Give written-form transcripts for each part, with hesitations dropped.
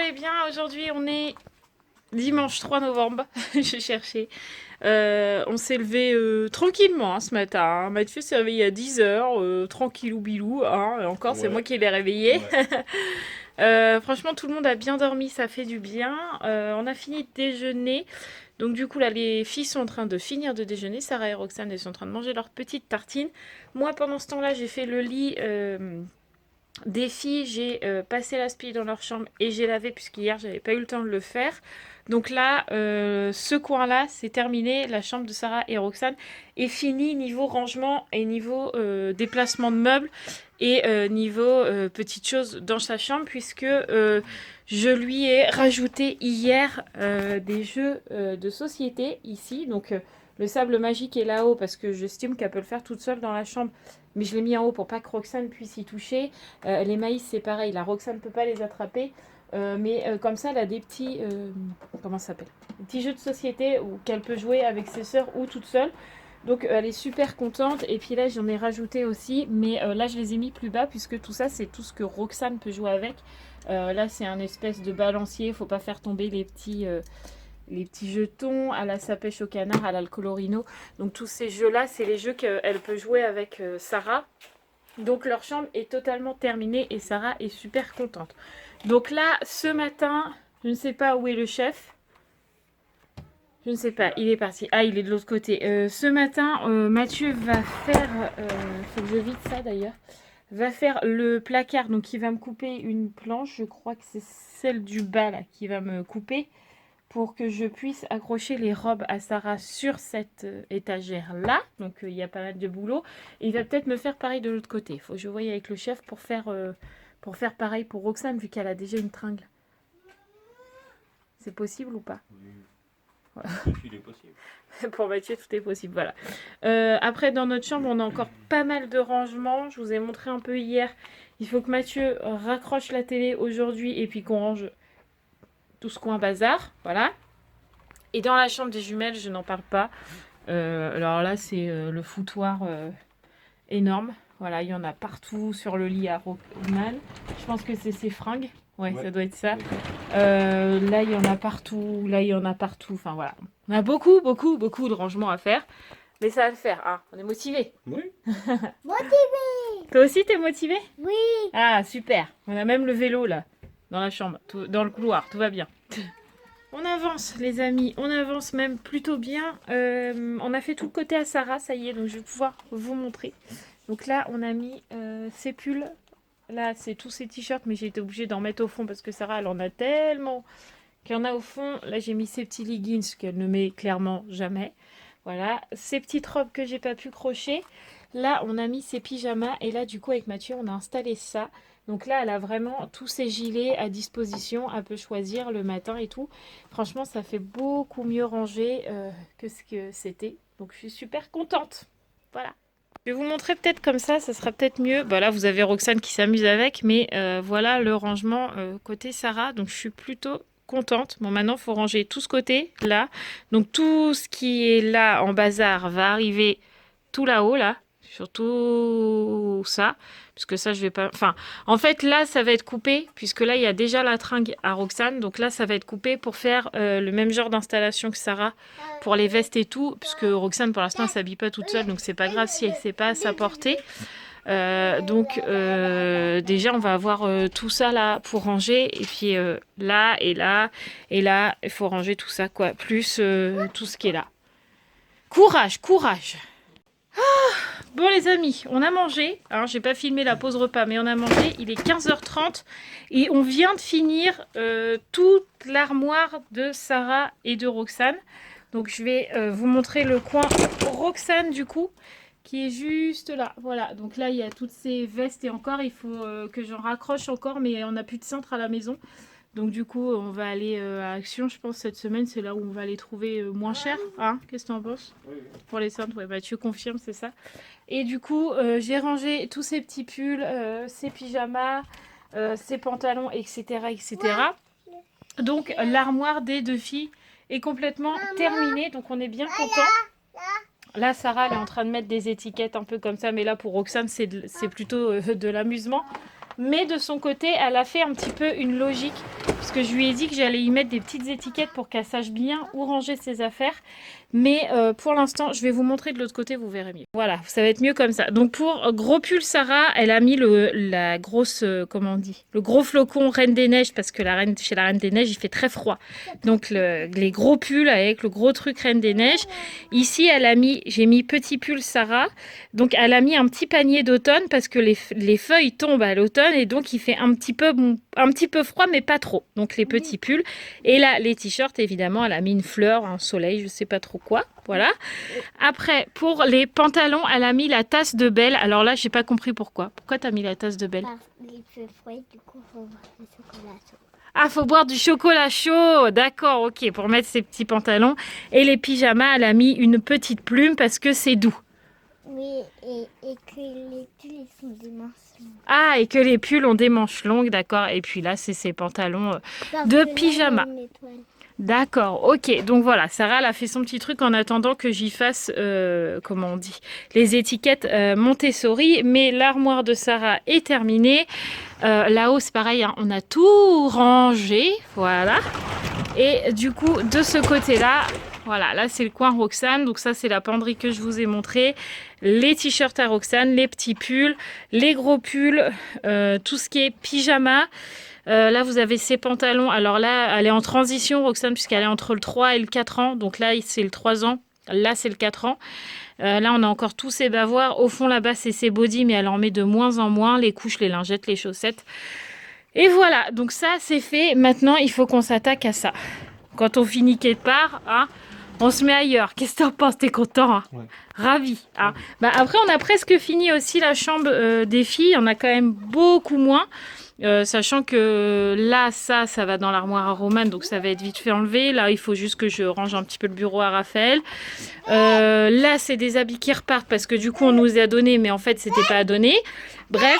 eh bien, aujourd'hui, on est dimanche 3 novembre. Je cherchais. On s'est levé tranquillement ce matin. Hein. Mathieu s'est réveillé à 10 h, tranquillou bilou. Hein. Et encore, c'est moi qui l'ai réveillé. Ouais. Franchement, tout le monde a bien dormi, ça fait du bien. On a fini de déjeuner. Donc du coup, là, les filles sont en train de finir de déjeuner. Sarah et Roxane, elles sont en train de manger leur petite tartine. Moi, pendant ce temps-là, j'ai fait le lit... des filles, j'ai passé l'aspi dans leur chambre et j'ai lavé puisqu'hier j'avais pas eu le temps de le faire. Donc là, ce coin-là, c'est terminé. La chambre de Sarah et Roxane est finie niveau rangement et niveau déplacement de meubles et niveau petites choses dans sa chambre puisque je lui ai rajouté hier des jeux de société ici. Donc le sable magique est là-haut parce que j'estime qu'elle peut le faire toute seule dans la chambre. Mais je l'ai mis en haut pour pas que Roxane puisse y toucher. Les maïs, c'est pareil. La Roxane ne peut pas les attraper. Mais comme ça, elle a des petits... comment ça s'appelle? Des petits jeux de société qu'elle peut jouer avec ses sœurs ou toute seule. Donc elle est super contente. Et puis là, j'en ai rajouté aussi. Mais là, je les ai mis plus bas puisque tout ça, c'est tout ce que Roxane peut jouer avec. Là, c'est un espèce de balancier. Il ne faut pas faire tomber les petits jetons, à la sapèche au canard, à la colorino. Donc tous ces jeux-là, c'est les jeux qu'elle peut jouer avec Sarah. Donc leur chambre est totalement terminée et Sarah est super contente. Donc là, ce matin, je ne sais pas où est le chef. Je ne sais pas, il est parti. Ah, il est de l'autre côté. Ce matin, Mathieu va faire... faut que je vide ça d'ailleurs. Va faire le placard. Donc il va me couper une planche. Je crois que c'est celle du bas là qui va me couper. Pour que je puisse accrocher les robes à Sarah sur cette étagère-là. Donc, il y a pas mal de boulot. Et il va peut-être me faire pareil de l'autre côté. Il faut que je voie avec le chef pour faire pareil pour Roxane, vu qu'elle a déjà une tringle. C'est possible ou pas? Oui. Voilà. Tout est possible. Pour Mathieu, tout est possible. Voilà. Après, dans notre chambre, on a encore pas mal de rangements. Je vous ai montré un peu hier. Il faut que Mathieu raccroche la télé aujourd'hui et puis qu'on range tout ce coin bazar, voilà. Et dans la chambre des jumelles, je n'en parle pas. Alors là, c'est le foutoir énorme. Voilà, il y en a partout sur le lit à Rockman. Je pense que c'est ses fringues. Ouais, ça doit être ça. Là, il y en a partout. Là, il y en a partout. Enfin, voilà. On a beaucoup de rangements à faire. Mais ça va le faire. Hein. On est motivés. Oui. Motivé. Toi aussi, t'es motivé? Oui. Ah, super. On a même le vélo, là, dans la chambre, dans le couloir. Tout va bien. On avance les amis, on avance même plutôt bien. On a fait tout le côté à Sarah, ça y est, donc je vais pouvoir vous montrer. Donc là, on a mis ces pulls. Là, c'est tous ces t-shirts, mais j'ai été obligée d'en mettre au fond parce que Sarah, elle en a tellement qu'il y en a au fond. Là, j'ai mis ces petits leggings qu'elle ne met clairement jamais. Voilà, ces petites robes que j'ai pas pu crocher. Là, on a mis ces pyjamas et là, du coup, avec Mathieu, on a installé ça. Donc là, elle a vraiment tous ses gilets à disposition. Elle peut choisir le matin et tout. Franchement, ça fait beaucoup mieux rangé que ce que c'était. Donc, je suis super contente. Voilà. Je vais vous montrer peut-être comme ça sera peut-être mieux. Bah là, vous avez Roxane qui s'amuse avec. Mais voilà le rangement côté Sarah. Donc, je suis plutôt contente. Bon, maintenant, il faut ranger tout ce côté là. Donc, tout ce qui est là en bazar va arriver tout là-haut, là. Surtout ça, puisque ça je vais pas... Enfin, en fait là ça va être coupé, puisque là il y a déjà la tringle à Roxane, donc là ça va être coupé pour faire le même genre d'installation que Sarah, pour les vestes et tout, puisque Roxane pour l'instant elle s'habille pas toute seule, donc c'est pas grave si elle sait pas à sa portée. Donc déjà on va avoir tout ça là pour ranger, et puis là et là et là, il faut ranger tout ça quoi, plus tout ce qui est là. Courage, courage! Bon les amis, on a mangé. Alors j'ai pas filmé la pause repas, mais on a mangé. Il est 15h30 et on vient de finir toute l'armoire de Sarah et de Roxane. Donc je vais vous montrer le coin Roxane du coup, qui est juste là. Voilà, donc là il y a toutes ces vestes et encore il faut que j'en raccroche encore, mais on n'a plus de cintre à la maison. Donc du coup, on va aller à Action, je pense, cette semaine. C'est là où on va les trouver moins chers. Hein, qu'est-ce que tu en penses? Oui. Pour les cintres, ouais, Mathieu confirme, c'est ça. Et du coup, j'ai rangé tous ces petits pulls, ces pyjamas, ces pantalons, etc. etc. Donc l'armoire des deux filles est complètement terminée. Donc on est bien content. Là, Sarah, elle est en train de mettre des étiquettes un peu comme ça. Mais là, pour Roxane, c'est plutôt de l'amusement. Mais de son côté, elle a fait un petit peu une logique. parce que je lui ai dit que j'allais y mettre des petites étiquettes pour qu'elle sache bien où ranger ses affaires. Mais pour l'instant, je vais vous montrer de l'autre côté, vous verrez mieux. Voilà, ça va être mieux comme ça. Donc pour gros pull Sarah, elle a mis la grosse, comment on dit, le gros flocon Reine des Neiges, parce que chez la Reine des Neiges, il fait très froid. Donc les gros pulls avec le gros truc Reine des Neiges. Ici, j'ai mis petit pull Sarah. Donc elle a mis un petit panier d'automne parce que les feuilles tombent à l'automne et donc il fait un petit peu froid, mais pas trop. Donc les petits pulls. Et là, les t-shirts, évidemment, elle a mis une fleur, un soleil, je sais pas trop quoi. Voilà. Après, pour les pantalons, elle a mis la tasse de Belle. Alors là, j'ai pas compris pourquoi. Pourquoi t'as mis la tasse de Belle? Parce qu'il fait froid, du coup, faut boire du chocolat chaud. Ah, faut boire du chocolat chaud. D'accord, ok, pour mettre ses petits pantalons. Et les pyjamas, elle a mis une petite plume parce que c'est doux. Oui, et que les pulls, ils sont des manches longues. Ah, et que les pulls ont des manches longues, d'accord. Et puis là, c'est ses pantalons de pyjama. D'accord, ok. Donc voilà, Sarah, elle a fait son petit truc en attendant que j'y fasse, comment on dit, les étiquettes Montessori. Mais l'armoire de Sarah est terminée. Là-haut, c'est pareil, hein, on a tout rangé, voilà. Et du coup, de ce côté-là, voilà, là c'est le coin Roxane. Donc ça, c'est la penderie que je vous ai montré. Les t-shirts à Roxane, les petits pulls, les gros pulls, tout ce qui est pyjama. Là, vous avez ses pantalons. Alors là, elle est en transition, Roxane, puisqu'elle est entre le 3 et le 4 ans. Donc là, c'est le 3 ans. Là, c'est le 4 ans. Là, on a encore tous ses bavoirs. Au fond, là-bas, c'est ses bodys, mais elle en met de moins en moins. Les couches, les lingettes, les chaussettes. Et voilà, donc ça, c'est fait. Maintenant, il faut qu'on s'attaque à ça. Quand on finit quelque part, hein, on se met ailleurs. Qu'est-ce que t'en penses? T'es content, hein? Ouais. Ravi. Hein. Bah, après, on a presque fini aussi la chambre des filles. On a quand même beaucoup moins. Sachant que là, ça va dans l'armoire à Romane, donc ça va être vite fait enlevé. Là, il faut juste que je range un petit peu le bureau à Raphaël. Là, c'est des habits qui repartent parce que du coup, on nous a donné, mais en fait, c'était pas à donner. Bref,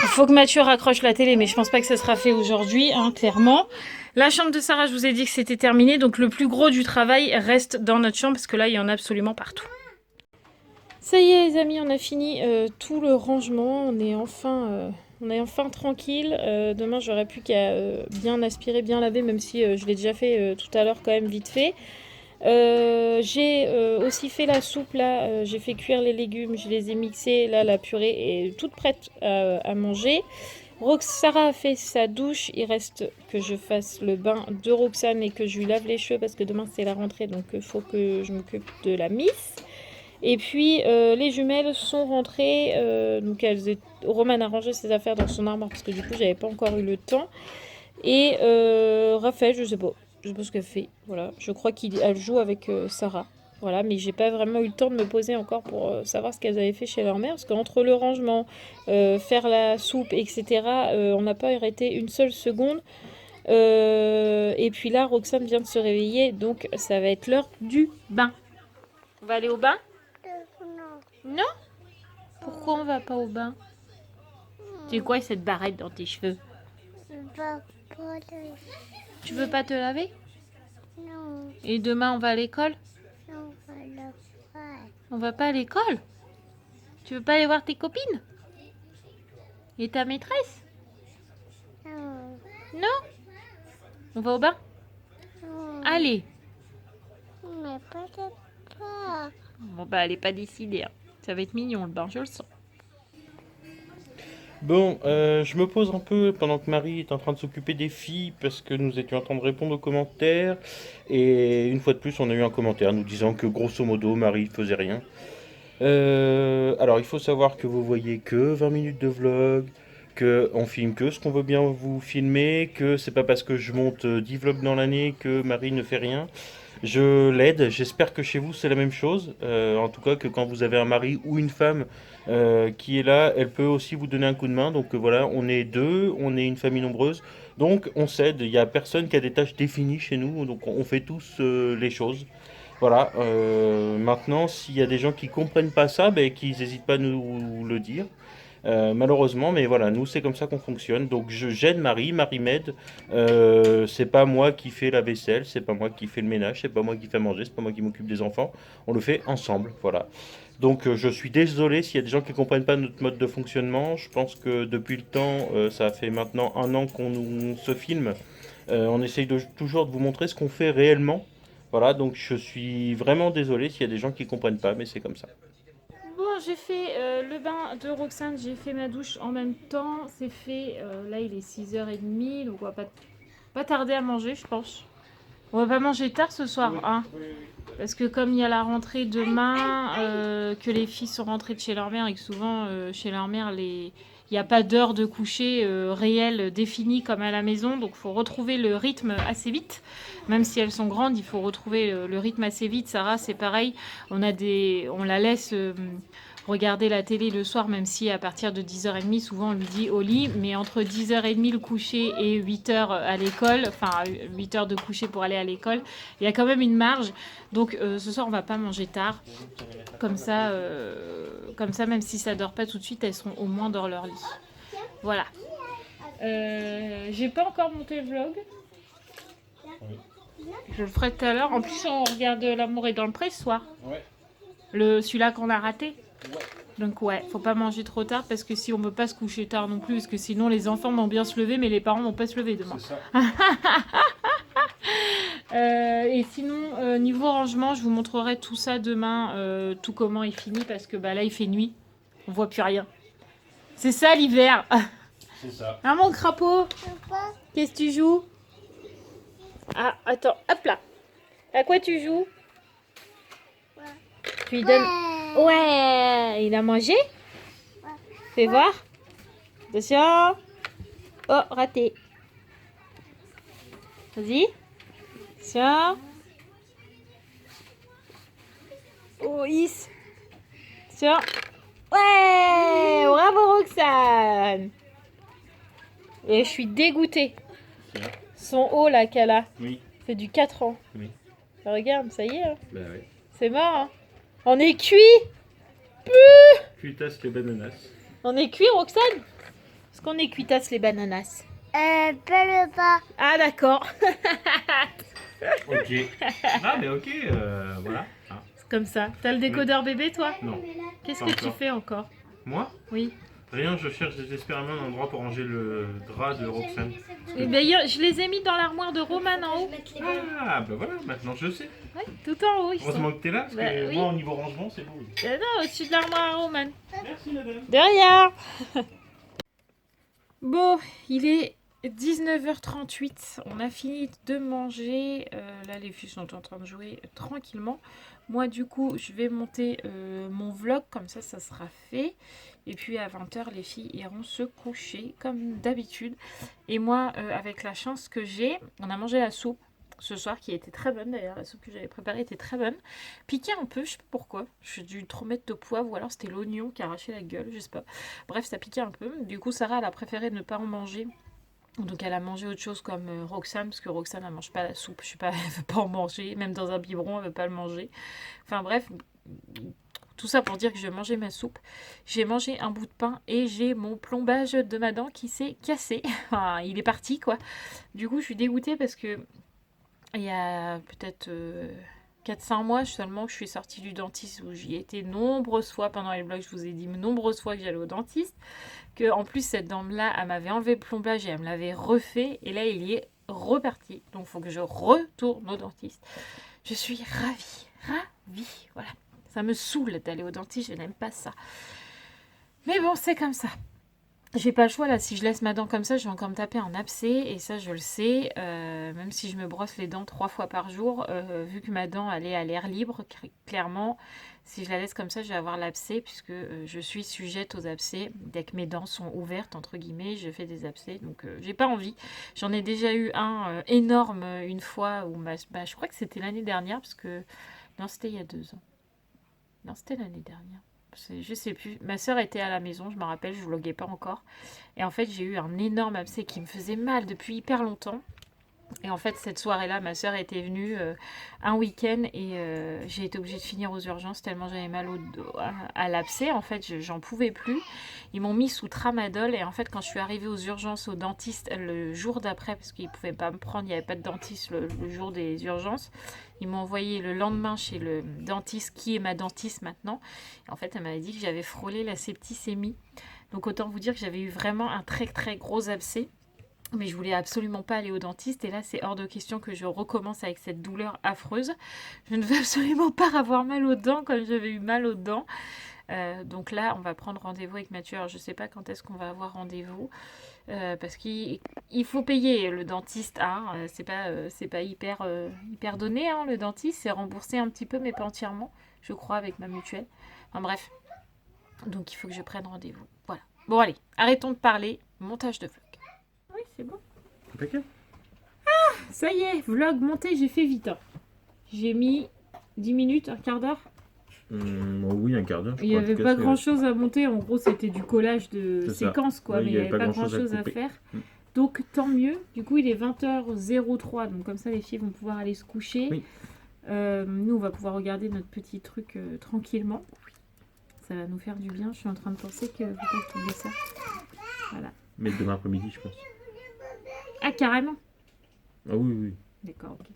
il faut que Mathieu raccroche la télé, mais je pense pas que ça sera fait aujourd'hui, hein, clairement. La chambre de Sarah, je vous ai dit que c'était terminé, donc le plus gros du travail reste dans notre chambre parce que là, il y en a absolument partout. Ça y est, les amis, on a fini tout le rangement. On est enfin tranquille. Demain, j'aurai plus qu'à bien aspirer, bien laver, même si je l'ai déjà fait tout à l'heure quand même vite fait. J'ai aussi fait la soupe là. J'ai fait cuire les légumes, je les ai mixés. Là, la purée est toute prête à manger. Sarah a fait sa douche. Il reste que je fasse le bain de Roxane et que je lui lave les cheveux parce que demain c'est la rentrée, donc il faut que je m'occupe de la miss. Et puis les jumelles sont rentrées, donc Romane a rangé ses affaires dans son armoire parce que du coup j'avais pas encore eu le temps. Et Raphaël, je sais pas ce qu'elle fait. Voilà, je crois qu'elle joue avec Sarah. Voilà, mais j'ai pas vraiment eu le temps de me poser encore pour savoir ce qu'elles avaient fait chez leur mère, parce qu'entre le rangement, faire la soupe, etc., on n'a pas arrêté une seule seconde. Et puis là, Roxane vient de se réveiller, donc ça va être l'heure du bain. On va aller au bain? Non? Pourquoi on va pas au bain? C'est quoi cette barrette dans tes cheveux? Tu veux pas te laver? Non, Et demain on va à l'école? non, voilà pas. On va pas à l'école? Tu veux pas aller voir tes copines? Et ta maîtresse? Non, Non? On va au bain? non. Allez! Mais peut-être pas. Bon bah elle est pas décidée, hein. Ça va être mignon le bain, je le sens. Bon, je me pose un peu pendant que Marie est en train de s'occuper des filles parce que nous étions en train de répondre aux commentaires. Et une fois de plus, on a eu un commentaire nous disant que grosso modo, Marie faisait rien. Alors, il faut savoir que vous voyez que 20 minutes de vlog, que on filme que ce qu'on veut bien vous filmer, que c'est pas parce que je monte 10 vlogs dans l'année que Marie ne fait rien. Je l'aide, j'espère que chez vous c'est la même chose. En tout cas, que quand vous avez un mari ou une femme qui est là, elle peut aussi vous donner un coup de main. Donc voilà, on est deux, on est une famille nombreuse. Donc on s'aide, il n'y a personne qui a des tâches définies chez nous, donc on fait tous les choses. Voilà, maintenant s'il y a des gens qui comprennent pas ça, ben, qu'ils n'hésitent pas à nous le dire. Malheureusement, mais voilà, nous c'est comme ça qu'on fonctionne. Donc je gêne Marie, Marie m'aide. C'est pas moi qui fais la vaisselle, c'est pas moi qui fais le ménage, c'est pas moi qui fais manger, c'est pas moi qui m'occupe des enfants. On le fait ensemble, voilà. Donc je suis désolé s'il y a des gens qui ne comprennent pas notre mode de fonctionnement. Je pense que depuis le temps, ça fait maintenant 1 an qu'on se filme. On essaye toujours de vous montrer ce qu'on fait réellement. Voilà, donc je suis vraiment désolé s'il y a des gens qui ne comprennent pas, mais c'est comme ça. Bon, j'ai fait le bain de Roxane, j'ai fait ma douche en même temps. C'est fait, là il est 6h30, donc on va pas tarder à manger, je pense. On va pas manger tard ce soir, hein. Parce que comme il y a la rentrée demain, que les filles sont rentrées de chez leur mère et que souvent chez leur mère, il n'y a pas d'heure de coucher réelle définie comme à la maison. Donc il faut retrouver le rythme assez vite. Même si elles sont grandes, il faut retrouver le rythme assez vite. Sarah, c'est pareil. On la laisse regarder la télé le soir, même si à partir de 10h30, souvent on lui dit au lit. Mais entre 10h30 le coucher et 8h à l'école, enfin 8h de coucher pour aller à l'école, il y a quand même une marge. Donc ce soir, on va pas manger tard. Comme ça, même si ça dort pas tout de suite, elles seront au moins dans leur lit. Voilà. J'ai pas encore monté le vlog. Je le ferai tout à l'heure. En plus, on regarde L'amour est dans le pré ce soir. Ouais. Celui-là qu'on a raté. Donc ouais, faut pas manger trop tard parce que si on veut pas se coucher tard non plus, parce que sinon les enfants vont bien se lever, mais les parents vont pas se lever demain. C'est ça. Et sinon, niveau rangement, je vous montrerai tout ça demain, tout comment il finit, parce que bah, là il fait nuit, on voit plus rien. C'est ça l'hiver. C'est ça. Hein mon crapaud, Papa, qu'est-ce que tu joues? Ah, attends, hop là. À quoi tu joues? Tu lui donnes... Ouais, il a mangé? Fais voir. Attention. Oh, raté. Vas-y. Tiens. Oh, Is. Tiens. Ouais, bravo Roxane. Et je suis dégoûtée. Tiens. Son haut là qu'elle a, Oui. c'est du 4 ans. Oui. Regarde, ça y est, hein. Bah oui. C'est mort. Hein. On est cuit. Cuitasse les bananas. On est cuit, Roxane? Est-ce qu'on est cuitasse les bananas? pas. Ah d'accord. Ok. Ah mais ok, voilà. Ah. C'est comme ça. T'as le décodeur bébé, toi? Non. Qu'est-ce Pas que tu encore. fais encore? Moi? Oui. Rien, je cherche désespérément un endroit pour ranger le drap de Roxane. Et d'ailleurs, je les ai mis dans l'armoire de Roman en haut. Ah bah voilà, maintenant je sais. Ouais, tout en haut, ils sont. Heureusement que t'es là, parce Bah, que oui. moi au niveau rangement c'est beau. Non, au-dessus de l'armoire à Roman. Merci madame. De rien. Bon, il est 19h38. On a fini de manger. Là, les filles sont en train de jouer tranquillement. Moi, du coup, je vais monter mon vlog. Comme ça sera fait. Et puis, à 20h, les filles iront se coucher, comme d'habitude. Et moi, avec la chance que j'ai, on a mangé la soupe ce soir, qui était très bonne d'ailleurs. La soupe que j'avais préparée était très bonne. Piquée un peu, je sais pas pourquoi. J'ai dû trop mettre de poivre, ou alors c'était l'oignon qui a arraché la gueule, je sais pas. Bref, ça piquait un peu. Du coup, Sarah, elle a préféré ne pas en manger. Donc elle a mangé autre chose comme Roxane, parce que Roxane, elle mange pas la soupe. Je sais pas, elle veut pas en manger. Même dans un biberon, elle veut pas le manger. Enfin bref, tout ça pour dire que je vais manger ma soupe. J'ai mangé un bout de pain et j'ai mon plombage de ma dent qui s'est cassé. Enfin, il est parti, quoi. Du coup, je suis dégoûtée parce que il y a peut-être 4-5 mois seulement que je suis sortie du dentiste, où j'y ai été nombreuses fois pendant les vlogs. Je vous ai dit nombreuses fois que j'allais au dentiste. Que en plus, cette dent-là, elle m'avait enlevé le plombage et elle me l'avait refait. Et là, il y est reparti. Donc, il faut que je retourne au dentiste. Je suis ravie. Voilà. Ça me saoule d'aller au dentiste, je n'aime pas ça. Mais bon, c'est comme ça. J'ai pas le choix là, si je laisse ma dent comme ça, je vais encore me taper un abcès, et ça je le sais, même si je me brosse les dents 3 fois par jour, vu que ma dent elle est à l'air libre, clairement, si je la laisse comme ça, je vais avoir l'abcès, puisque je suis sujette aux abcès. Dès que mes dents sont ouvertes, entre guillemets, je fais des abcès, donc j'ai pas envie. J'en ai déjà eu un énorme une fois, où je crois que c'était l'année dernière, parce que, non c'était il y a 2 ans, non c'était l'année dernière. Je sais plus. Ma soeur était à la maison, je me rappelle, je vloguais pas encore. Et en fait, j'ai eu un énorme abcès qui me faisait mal depuis hyper longtemps. Et en fait, cette soirée-là, ma soeur était venue un week-end et j'ai été obligée de finir aux urgences tellement j'avais mal au dos, à l'abcès. En fait, j'en pouvais plus. Ils m'ont mis sous tramadol et en fait, quand je suis arrivée aux urgences au dentiste le jour d'après, parce qu'ils ne pouvaient pas me prendre, il n'y avait pas de dentiste le jour des urgences, ils m'ont envoyé le lendemain chez le dentiste qui est ma dentiste maintenant. Et en fait, elle m'avait dit que j'avais frôlé la septicémie. Donc autant vous dire que j'avais eu vraiment un très très gros abcès. Mais je voulais absolument pas aller au dentiste et là c'est hors de question que je recommence avec cette douleur affreuse. Je ne veux absolument pas avoir mal aux dents comme j'avais eu mal aux dents. Donc là on va prendre rendez-vous avec Mathieu. Alors je sais pas quand est-ce qu'on va avoir rendez-vous parce qu'il faut payer le dentiste. Hein. C'est pas hyper donné hein, le dentiste. C'est remboursé un petit peu mais pas entièrement je crois avec ma mutuelle. Enfin bref. Donc il faut que je prenne rendez-vous. Voilà. Bon allez, arrêtons de parler. Montage de vlog. Oui, c'est bon. Impeccable. Ça y est, vlog monté, j'ai fait vite. Hein. J'ai mis 10 minutes, un quart d'heure. Oui, un quart d'heure. Il n'y avait pas grand chose à monter. En gros, c'était du collage de séquences, quoi. Oui, mais il n'y avait pas grand chose à faire. Donc, tant mieux. Du coup, il est 20h03. Donc, comme ça, les filles vont pouvoir aller se coucher. Oui. Nous, on va pouvoir regarder notre petit truc tranquillement. Ça va nous faire du bien. Je suis en train de penser que vous pouvez trouver ça. Voilà. Mais demain après-midi, je pense. Ah, carrément. Ah oui, oui. D'accord, ok.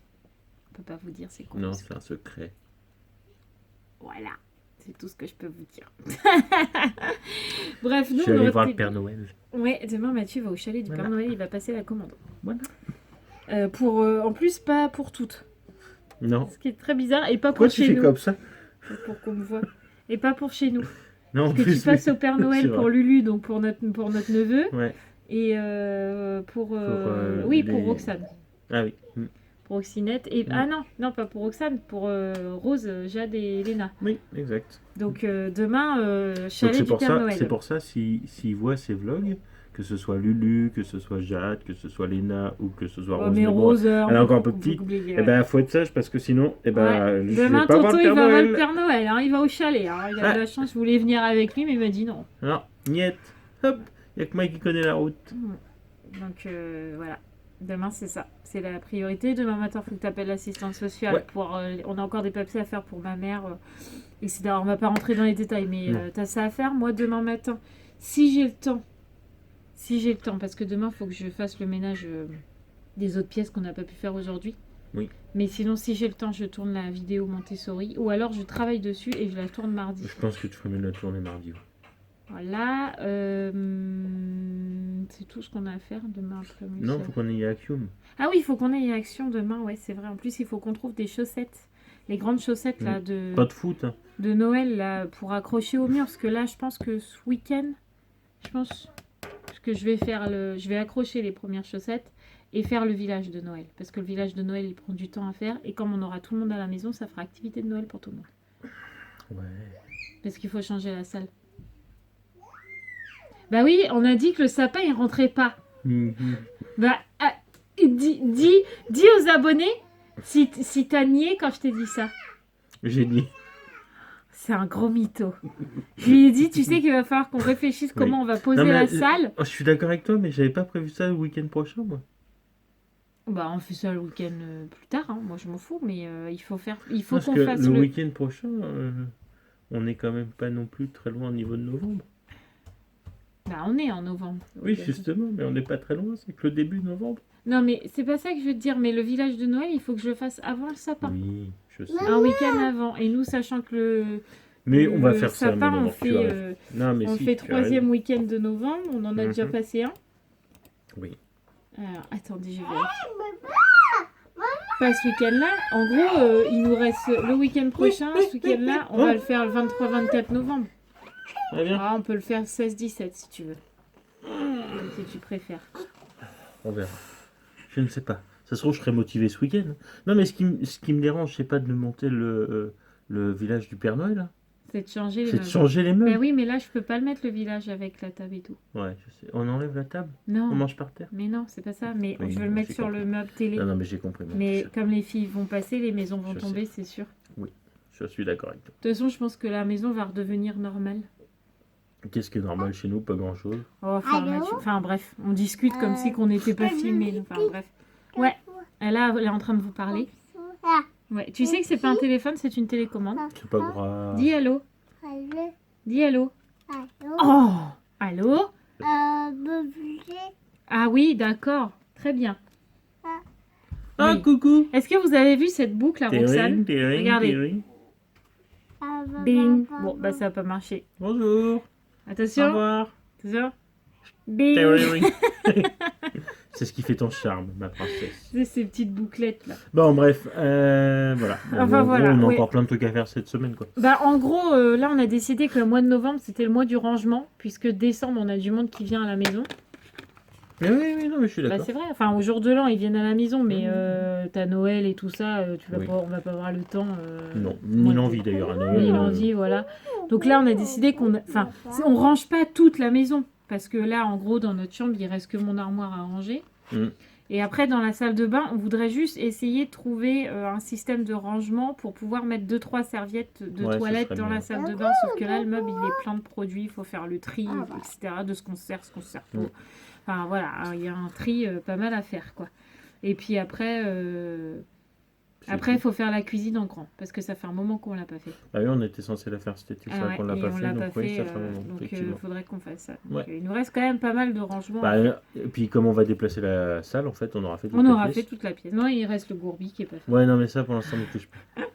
On peut pas vous dire c'est quoi. Non, c'est un secret. Voilà, c'est tout ce que je peux vous dire. Bref, nous, Je suis allé voir le Père Noël. Ouais, demain Mathieu va au chalet du Voilà. Père Noël, il va passer la commande. Voilà. En plus, pas pour toutes. Non. Ce qui est très bizarre, et pas Pourquoi pour tu chez fais nous. comme ça? Pour qu'on me voit. Et pas pour chez nous. Non, en Parce que plus, tu passes oui. au Père Noël C'est pour vrai. Lulu, donc pour notre neveu, Ouais. et pour les- Roxane. Ah oui. Pour Oxinette. Et... Ah non, pas pour Roxane, pour Rose, Jade et Léna. Oui, exact. Donc demain, Donc chalet c'est du pour Père ça, Noël. c'est pour ça, s'il voit ces vlogs, que ce soit Lulu, que ce soit Jade, que ce soit Léna ou que ce soit Oh, Rose, mais mais bon, Rose, elle est encore un peu petite. petite. Eh ben, faut être sage parce que sinon, je Demain, vais pas voir Tonton, le il Père va voir Noël. le Père Noël. Hein. Il va au chalet. Hein. Il a de la chance, je voulais venir avec lui, mais il m'a dit non. Non, niet. Hop, il n'y a que moi qui connais la route. Donc voilà. Demain, c'est ça. C'est la priorité. Demain matin, il faut que tu appelles l'assistante sociale. Ouais. On a encore des papiers à faire pour ma mère, etc. On va pas rentrer dans les détails, mais tu as ça à faire. Moi, demain matin, si j'ai le temps, parce que demain, il faut que je fasse le ménage des autres pièces qu'on n'a pas pu faire aujourd'hui. Oui. Mais sinon, si j'ai le temps, je tourne la vidéo Montessori. Ou alors, je travaille dessus et je la tourne mardi. Je pense que tu ferais mieux de la tourner mardi. Ouais. Voilà. C'est tout ce qu'on a à faire demain après-midi. Non, faut qu'on ait Axiom. Ah oui, il faut qu'on ait une action demain, ouais, c'est vrai. En plus, il faut qu'on trouve des chaussettes. Les grandes chaussettes là Pas de foot. Hein. de Noël là pour accrocher au mur. Parce que là, je pense que ce week-end, que je vais faire je vais accrocher les premières chaussettes et faire le village de Noël. Parce que le village de Noël, il prend du temps à faire. Et comme on aura tout le monde à la maison, ça fera activité de Noël pour tout le monde. Ouais. Parce qu'il faut changer la salle. Bah oui, on a dit que le sapin, il rentrait pas. Bah, dis aux abonnés si t'as nié quand je t'ai dit ça. J'ai dit. C'est un gros mytho. Je lui ai dit, tu sais qu'il va falloir qu'on réfléchisse comment on va poser la salle. Je suis d'accord avec toi, mais j'avais pas prévu ça le week-end prochain, moi. Bah, on fait ça le week-end plus tard. Hein. Moi, je m'en fous, mais il faut Parce qu'on que fasse le week-end prochain, on est quand même pas non plus très loin au niveau de novembre. Bah, on est en novembre. Oui, justement, mais on n'est pas très loin, c'est que le début de novembre. Non, mais c'est pas ça que je veux te dire. Mais le village de Noël, il faut que je le fasse avant le sapin. Oui, je sais. Un week-end avant. Et nous, sachant que Mais on va faire ça. sapin, mais on non, fait, on fait tu as troisième week-end de novembre. On en a déjà Mhm. passé un. Oui. Alors, attendez, je vais. Pas ce week-end-là. En gros, il nous reste le week-end prochain. Ce week-end-là, on va le faire le 23-24 novembre. Très bien. Ah, on peut le faire 16-17 si tu veux. Si tu préfères. On verra. Je ne sais pas. Ça se trouve, je serais motivé ce week-end. Non, mais ce qui me dérange, c'est pas de monter le village du Père Noël. Hein. C'est de changer les C'est de meubles. changer les meubles. Ben oui, mais là, je peux pas le mettre le village avec la table et tout. Ouais, je sais. On enlève la table. On Non, mange par terre. mais non, c'est pas ça. Mais Oui, je veux le mettre j'ai sur compris. le meuble télé. Non, mais j'ai compris. moi. Mais comme les filles vont passer, les maisons vont Je tomber, c'est sûr. Je suis d'accord avec toi. De toute façon, je pense que la maison va redevenir normale. Qu'est-ce qui est normal chez nous? Pas grand-chose. Oh, enfin, Allô Mathieu- enfin, bref, on discute comme si qu'on n'était pas filmé. Enfin bref. Ouais. Elle est en train de vous parler. Ah, Ouais. Tu sais que c'est pas un téléphone, c'est une télécommande. C'est pas grave. Dis allô. allô, Dis allô. allô. Oh. Allô. Bébé, Ah oui, d'accord. Très bien. Ah, Oui. coucou. Est-ce que vous avez vu cette boucle à Roxane? Regardez. Bing. Bon, bah ça a pas marché. Bonjour. Au Attention. revoir. Attention. Bing. C'est ce qui fait ton charme, ma princesse. C'est ces petites bouclettes là. Bon, bref, voilà. Bon, Enfin, en gros, voilà, on a oui. encore plein de trucs à faire cette semaine, quoi. Bah en gros, là on a décidé que le mois de novembre c'était le mois du rangement, puisque décembre on a du monde qui vient à la maison. Mais oui, non, mais je suis Bah d'accord. c'est vrai, enfin au jour de l'an ils viennent à la maison, mais t'as Noël et tout ça, Oui. on va pas avoir le temps. Non, moi, ni l'envie d'ailleurs à Noël. Ni l'envie, voilà. Donc là on a décidé on range pas toute la maison, parce que là en gros dans notre chambre il reste que mon armoire à ranger. Mm. Et après dans la salle de bain on voudrait juste essayer de trouver un système de rangement pour pouvoir mettre 2-3 serviettes de Ouais, ça toilette serait dans bien. la salle de bain, sauf que là le meuble il est plein de produits, il faut faire le tri, etc. de ce qu'on se sert, ce qu'on se sert pas. Mm. Enfin voilà, il y a un tri pas mal à faire quoi. Et puis après il faut faire la cuisine en grand, parce que ça fait un moment qu'on l'a pas fait. Ah oui, on était censé la faire cet été, c'est vrai qu'on l'a et pas on fait, l'a donc pas oui, fait, ça fait un moment, donc il effectivement. faudrait qu'on fasse ça. Donc, Ouais. il nous reste quand même pas mal de rangements. Bah, et puis comme on va déplacer la salle, en fait, on aura fait toute On la aura pièce. fait toute la pièce. Non, il reste le gourbi qui est pas fait. Ouais, non, mais ça, pour l'instant, on ne touche pas.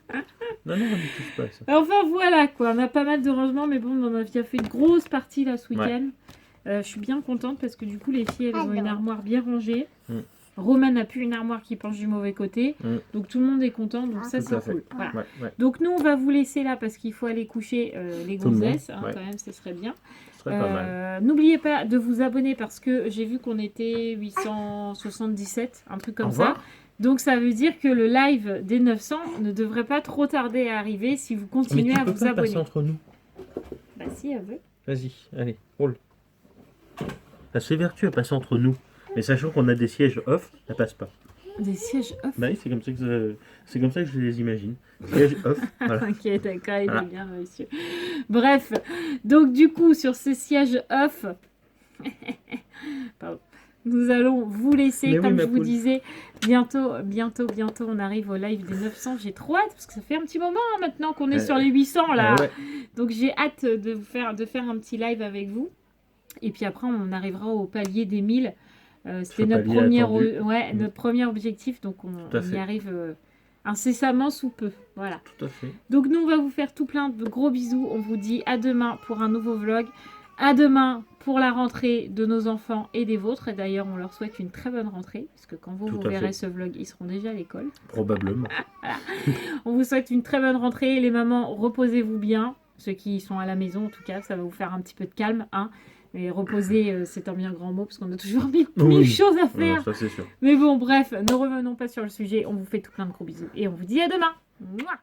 Non, on ne touche pas à ça. Enfin voilà quoi, on a pas mal de rangements, mais bon, on en a déjà fait une grosse partie là ce week-end. Je suis bien contente parce que du coup les filles elles ont une armoire bien rangée. Mm. Roman n'a plus une armoire qui penche du mauvais côté, donc tout le monde est content, donc ça Tout à c'est fait. cool. Voilà. Ouais, Donc nous on va vous laisser là parce qu'il faut aller coucher les Tout le monde, gonzesses, hein, ouais. quand même ce serait bien. ce serait pas mal. N'oubliez pas de vous abonner parce que j'ai vu qu'on était 877, un truc Au comme ça. revoir. Donc ça veut dire que le live des 900 ne devrait pas trop tarder à arriver si vous Mais continuez tu à peux vous pas abonner. passer entre nous. Bah si elle veut. Vas-y, allez, roule. Elle se vertu à passer entre nous. Mais sachant qu'on a des sièges off, ça passe pas. Des sièges off. Bah oui, c'est comme ça que je les imagine. Sièges off, voilà. Ok, d'accord, il Voilà. est bien monsieur. Bref, donc du coup, sur ce siège off, pardon, nous allons vous laisser, Mais oui, comme ma je vous poule. disais, bientôt, on arrive au live des 900. J'ai trop hâte, parce que ça fait un petit moment hein, maintenant qu'on est sur les 800 là. Ouais. Donc j'ai hâte de faire un petit live avec vous. Et puis après, on arrivera au palier des 1000. C'était notre palier attendu. notre premier objectif, donc on à y fait. arrive incessamment sous peu. Voilà. Tout à fait. Donc nous, on va vous faire tout plein de gros bisous. On vous dit à demain pour un nouveau vlog. À demain pour la rentrée de nos enfants et des vôtres. Et d'ailleurs, on leur souhaite une très bonne rentrée, parce que quand vous Tout à verrez fait. ce vlog, ils seront déjà à l'école. Probablement. On vous souhaite une très bonne rentrée. Les mamans, reposez-vous bien. Ceux qui sont à la maison, en tout cas, ça va vous faire un petit peu de calme, hein. Mais reposer, c'est un bien grand mot, parce qu'on a toujours mille Oui. choses à Non, faire. ça c'est sûr. Mais bon, bref, ne revenons pas sur le sujet. On vous fait tout plein de gros bisous. Et on vous dit à demain. Mouah.